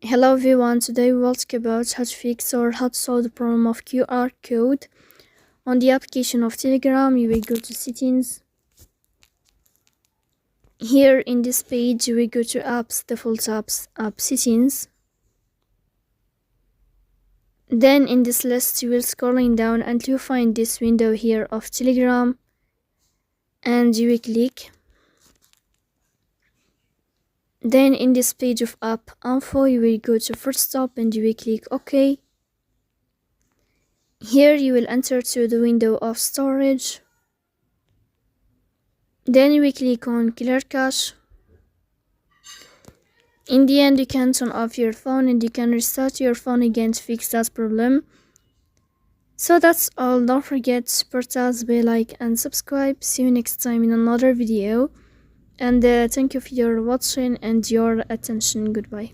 Hello everyone, today we will talk about how to fix or how to solve the problem of QR code. On the application of Telegram, you will go to settings. Here in this page, you will go to apps, default apps, app settings. Then in this list, you will scrolling down until you find this window here of Telegram. And you will click. Then in this page of app info, you will go to first stop and you will click OK. Here you will enter to the window of storage. Then you will click on clear cache. In the end, you can turn off your phone and you can restart your phone again to fix that problem. So that's all. Don't forget to support us by like and subscribe. See you next time in another video. And thank you for your watching and your attention. Goodbye.